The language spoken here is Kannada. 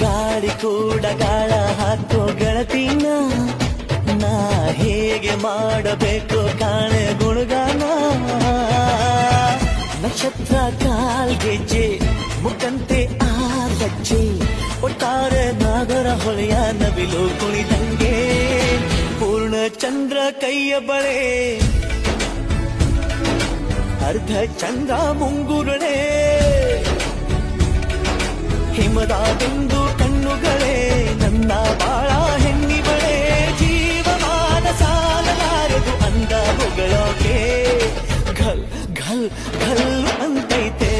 ಗಾಳಿ ಕೂಡ ಗಾಳ ಹಾಕೋ ಗೆಳತಿನ ನಾ ಹೇಗೆ ಮಾಡಬೇಕು ಕಾಣೆ ಗುಣಗಾನ ನಕ್ಷತ್ರ ಕಾಲ್ಗೆಜ್ಜೆ ಮುಖಂತೆ ಆರಜ್ಜೆ ಒಟ್ಟಾರೆ ನಾಗರ ಹೊಳೆಯ ನವಿಲು ಕುಣಿದಂಗೆ ಪೂರ್ಣ ಚಂದ್ರ ಕೈಯ ಬಳೆ ಅರ್ಧ ಚಂದ್ರ ಮುಂಗುರುಳೆ ಹಿಮದ ಬಿಂದು ಕಣ್ಣುಗಳೇ ನನ್ನ ಬಾಳ ಹೆಣ್ಣಿಬಳೆ ಜೀವಮಾನ ಸಾಲಲಾರದು ಅಂದ ಹೊಗಳೋಕೆ ಘಲ್ ಘಲ್ ಘಲ್ ಅಂತೈತೆ